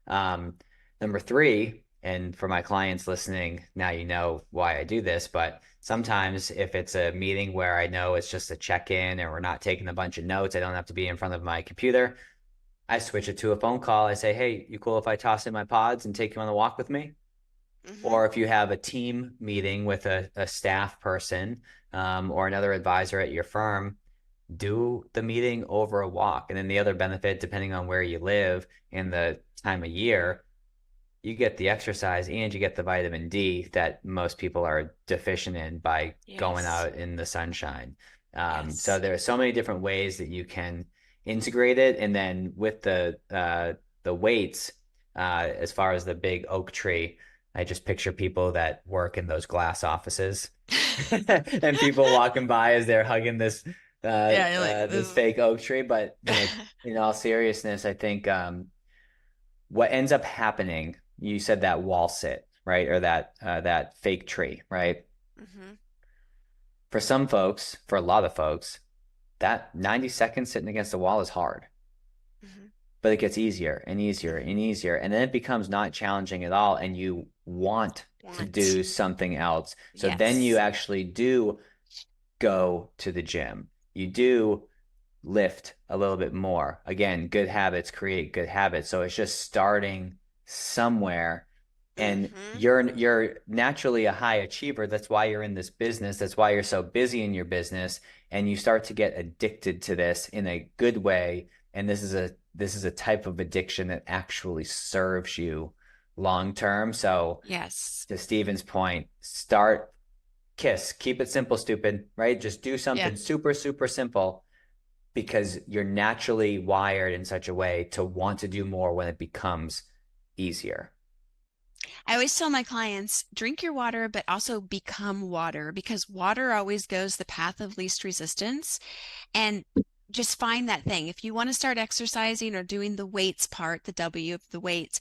Hmm. Um, Number 3, and for my clients listening, now you know why I do this, but sometimes if it's a meeting where I know it's just a check-in and we're not taking a bunch of notes, I don't have to be in front of my computer. I switch it to a phone call. I say, hey, you cool if I toss in my pods and take you on a walk with me? Hmm. Or if you have a team meeting with a staff person or another advisor at your firm, do the meeting over a walk. And then the other benefit, depending on where you live and the time of year, you get the exercise and you get the vitamin D that most people are deficient in by going Yes. out in the sunshine. So Yes. there are so many different ways that you can integrate it. And then with the weights, as far as the big oak tree, I just picture people that work in those glass offices and people walking by as they're hugging Yeah, you're like, this this fake oak tree. But in all seriousness, I think what ends up happening, you said that wall sit, right? Or that fake tree, right? hmm For some folks, for a lot of folks, that 90 seconds sitting against the wall is hard, hmm but it gets easier and easier hmm and easier. And then it becomes not challenging at all. And you want to Want. do something else. So then you Yes. actually do go to the gym. You do lift a little bit more. Again, good habits create good habits. So it's just starting somewhere. And hmm you're naturally a high achiever. That's why you're in this business. That's why you're so busy in your business. And you start to get addicted to this in a good way. And this is a type of addiction that actually serves you long term. So Yes. to Stephen's point, start keep it simple, stupid, right? Just do Yeah. something super, super simple because you're naturally wired in such a way to want to do more when it becomes easier. I always tell my clients, drink your water, but also become water because water always goes the path of least resistance. And just find that thing. If you want to start exercising or doing the weights part, the W of the weights,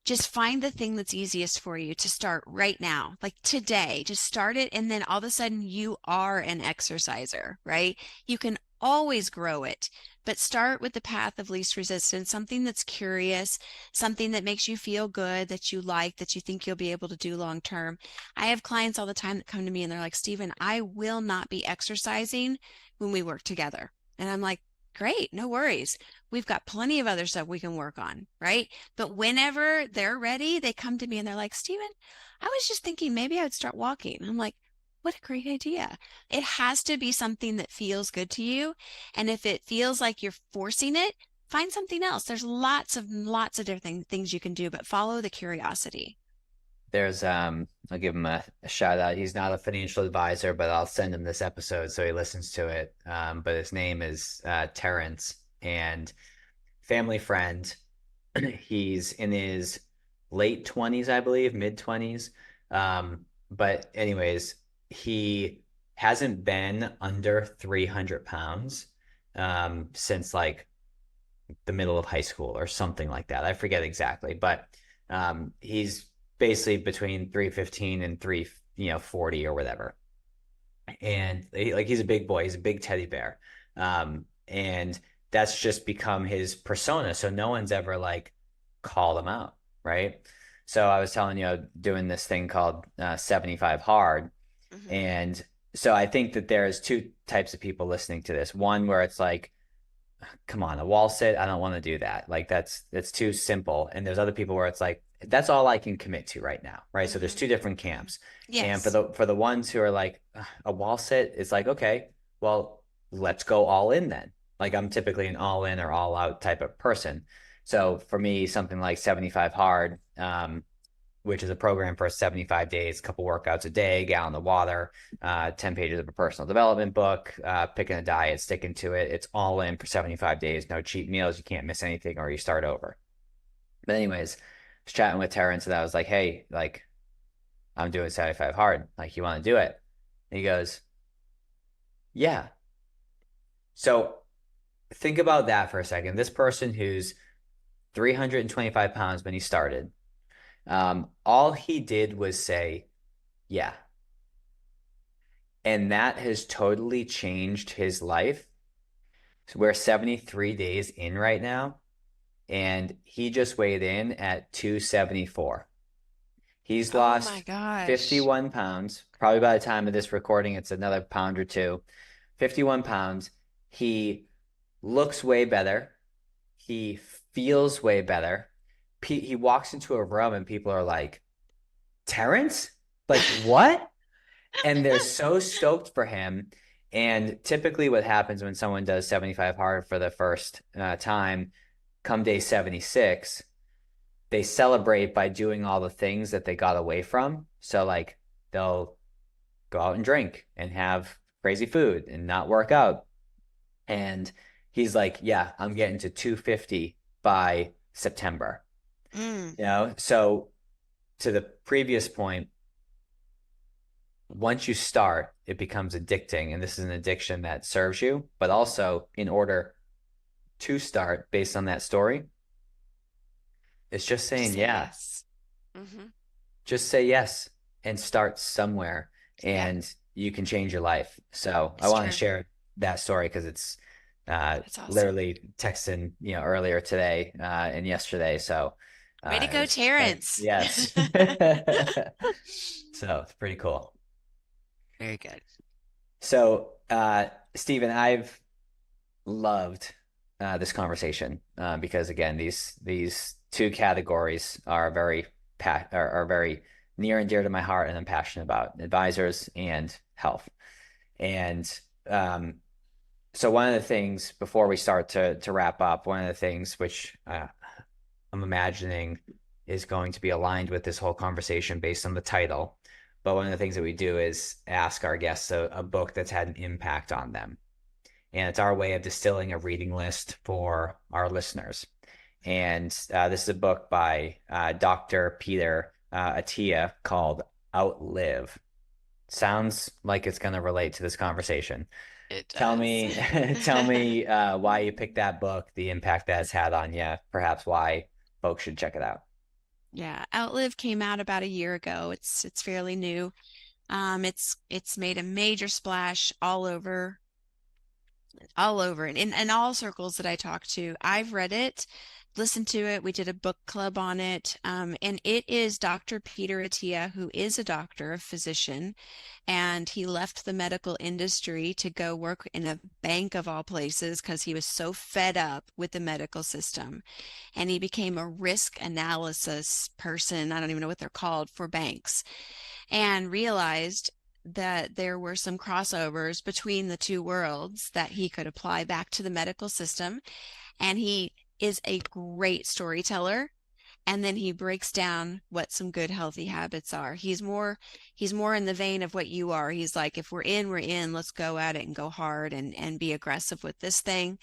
just find the thing that's easiest for you to start right now, like today. Just start it, and then all of a sudden you are an exerciser, right? You can always grow it, but start with the path of least resistance, something that's curious, something that makes you feel good, that you like, that you think you'll be able to do long term. I have clients all the time that come to me and they're like, Stephen, I will not be exercising when we work together. And I'm like, great, no worries. We've got plenty of other stuff we can work on, right? But whenever they're ready, they come to me and they're like, Stephen, I was just thinking maybe I would start walking. I'm like, what a great idea. It has to be something that feels good to you. And if it feels like you're forcing it, find something else. There's lots of different things you can do, but follow the curiosity. There's I'll give him a shout out. He's not a financial advisor, but I'll send him this episode so he listens to it. But his name is Terrence and family friend. He's in his late 20s, I believe, mid 20s. But anyways, he hasn't been under 300 pounds since like the middle of high school or something like that. I forget exactly, but he's basically between 315 and 340 or whatever. And he's a big boy, he's a big teddy bear. And that's just become his persona. So no one's ever like called him out, right? So I was telling you, doing this thing called 75 hard. hmm And so I think that there's two types of people listening to this. One where it's like, come on, a wall sit, I don't want to do that. Like that's too simple. And there's other people where it's like, that's all I can commit to right now, right? So there's hmm two different hmm camps. And for Yes. the ones who are like a wall sit, it's like, okay, well, let's go all in then. Like I'm typically an all in or all out type of person. So for me, something like 75 hard, which is a program for 75 days, a couple workouts a day, gallon of water, 10 pages of a personal development book, picking a diet, sticking to it. It's all in for 75 days, no cheat meals. You can't miss anything or you start over. But anyways, I was chatting with Terrence and I was like, hey, like I'm doing 75 hard. Like, you want to do it? And he goes, yeah. So think about that for a second. This person who's 325 pounds when he started, all he did was say, yeah. And that has totally changed his life. So we're 73 days in right now, and he just weighed in at 274. He's Oh my lost gosh. 51 pounds. Probably by the time of this recording, it's another pound or two. 51 pounds. He looks way better. He feels way better. He walks into a room and people are like, Terrence? Like, what? And they're so stoked for him. And typically what happens when someone does 75 hard for the first time, come day 76, they celebrate by doing all the things that they got away from. So like they'll go out and drink and have crazy food and not work out. And he's like, yeah, I'm getting to 250 by September. Mm, So to the previous point, once you start, it becomes addicting. And this is an addiction that serves you. But also, in order to start based on that story, it's just just saying, say yeah, yes. Hmm. just say yes and start somewhere Yeah, and you can change your life. So I it's want to true. share that story because it's That's awesome. literally texting, earlier today and yesterday. So Way to go, it's like, Terrence. yes. So it's pretty cool. Very good. So, Stephen, I've loved this conversation because again, these two categories are are very near and dear to my heart, and I'm passionate about advisors and health. And um, so, one of the things before we start to wrap up, one of the things which I'm imagining is going to be aligned with this whole conversation based on the title. But one of the things that we do is ask our guests a book that's had an impact on them. And it's our way of distilling a reading list for our listeners. And this is a book by Dr. Peter Attia called Outlive. Sounds like it's going to relate to this conversation. It Tell does. me, tell me why you picked that book, the impact that it's had on you, perhaps why folks should check it out. Yeah, Outlive came out about a year ago. It's fairly new. It's made a major splash all over and in all circles that I talk to. I've read it, listened to it. We did a book club on it. And it is Dr. Peter Attia, who is a doctor, a physician, and he left the medical industry to go work in a bank of all places because he was so fed up with the medical system. And he became a risk analysis person. I don't even know what they're called for banks, and realized that there were some crossovers between the two worlds that he could apply back to the medical system. And he is a great storyteller. And then he breaks down what some good healthy habits are. He's more in the vein of what you are. He's like, if we're in, we're in. Let's go at it and go hard and be aggressive with this thing.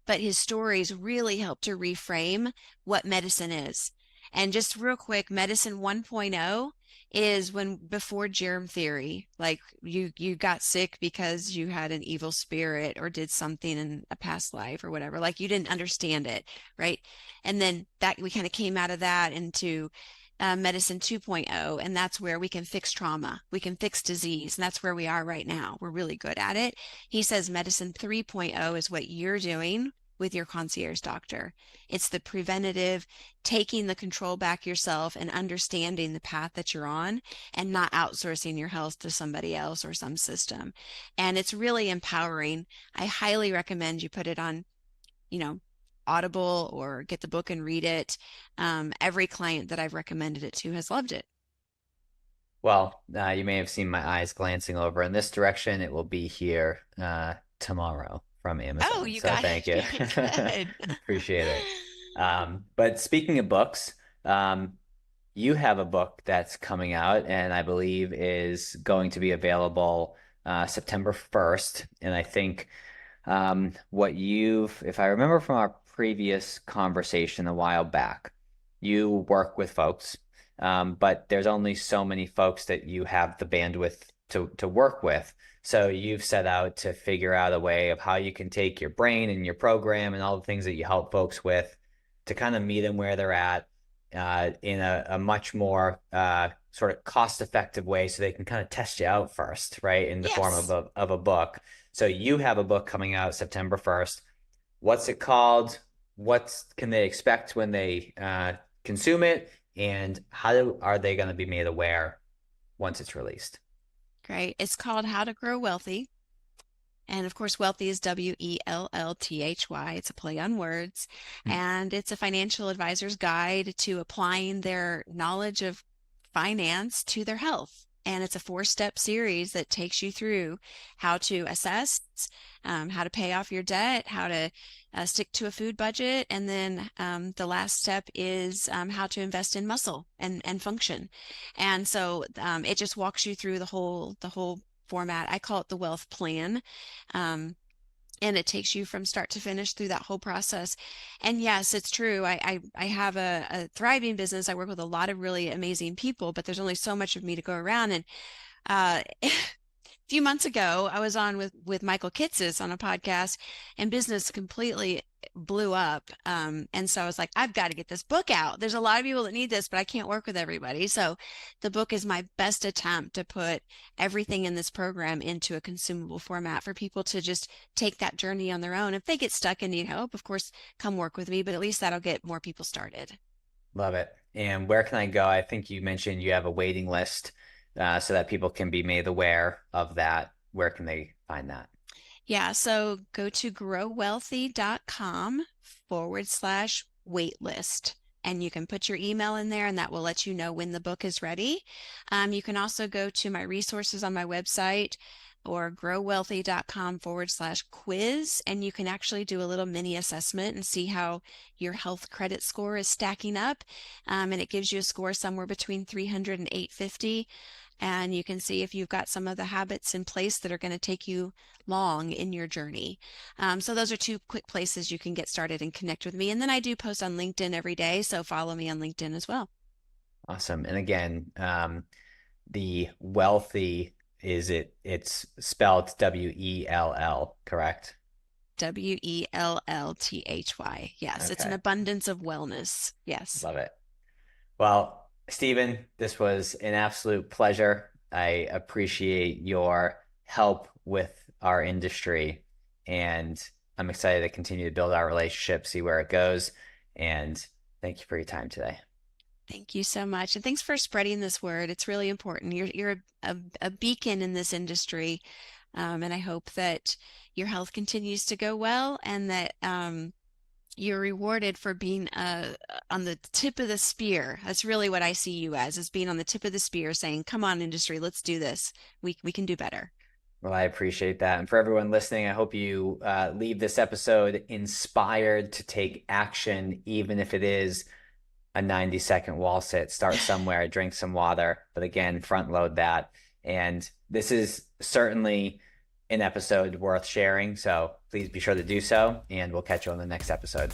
But his stories really help to reframe what medicine is. And just real quick, medicine 1.0 is when before germ theory, like you got sick because you had an evil spirit or did something in a past life or whatever, like you didn't understand it, right? And then that we kind of came out of that into medicine 2.0, and that's where we can fix trauma, we can fix disease, and that's where we are right now. We're really good at it. He says medicine 3.0 is what you're doing with your concierge doctor. It's the preventative, taking the control back yourself and understanding the path that you're on and not outsourcing your health to somebody else or some system. And it's really empowering. I highly recommend you put it on, you know, Audible or get the book and read it. Every client that I've recommended it to has loved it. Well, you may have seen my eyes glancing over in this direction. It will be here tomorrow from Oh, Amazon. you So got thank it. you. Very good. Appreciate it. But speaking of books, you have a book that's coming out and I believe is going to be available September 1st. And I think if I remember from our previous conversation a while back, you work with folks, but there's only so many folks that you have the bandwidth to work with. So you've set out to figure out a way of how you can take your brain and your program and all the things that you help folks with to kind of meet them where they're at in a much more sort of cost-effective way so they can kind of test you out first, right? In the form of Yes. a book. So you have a book coming out September 1st. What's it called? What can they expect when they consume it? And are they going to be made aware once it's released? Great. It's called How to Grow Wealthy. And of course, wealthy is Wellthy. It's a play on words. Hmm. And it's a financial advisor's guide to applying their knowledge of finance to their health. And it's a 4-step series that takes you through how to assess, how to pay off your debt, how to stick to a food budget, and then the last step is how to invest in muscle and function. And so it just walks you through the whole format. I call it the wealth plan. Um, and it takes you from start to finish through that whole process. And yes, it's true. I have a thriving business. I work with a lot of really amazing people, but there's only so much of me to go around. And a few months ago, I was on with Michael Kitces on a podcast, and business completely blew up. And so I was like, I've got to get this book out. There's a lot of people that need this, but I can't work with everybody. So the book is my best attempt to put everything in this program into a consumable format for people to just take that journey on their own. If they get stuck and need help, of course, come work with me, but at least that'll get more people started. Love it. And where can I go? I think you mentioned you have a waiting list so that people can be made aware of that. Where can they find that? Yeah, so go to growwealthy.com/waitlist. And you can put your email in there, and that will let you know when the book is ready. You can also go to my resources on my website or growwealthy.com/quiz, and you can actually do a little mini assessment and see how your health credit score is stacking up. And it gives you a score somewhere between 300 and 850. And you can see if you've got some of the habits in place that are going to take you long in your journey. So those are 2 quick places you can get started and connect with me. And then I do post on LinkedIn every day, so follow me on LinkedIn as well. Awesome. And again, the wealthy it's spelled WELL, correct? WELLTHY. Yes, it's an Okay. abundance of wellness. Yes. Love it. Well, Stephen, this was an absolute pleasure. I appreciate your help with our industry, and I'm excited to continue to build our relationship, see where it goes. And thank you for your time today. Thank you so much. And thanks for spreading this word. It's really important. You're a beacon in this industry. And I hope that your health continues to go well, and that you're rewarded for being on the tip of the spear. That's really what I see you as being on the tip of the spear, saying, come on, industry, let's do this. We can do better. Well, I appreciate that. And for everyone listening, I hope you leave this episode inspired to take action, even if it is a 90-second wall sit. Start somewhere, drink some water, but again, front load that. And this is certainly an episode worth sharing. So please be sure to do so, and we'll catch you on the next episode.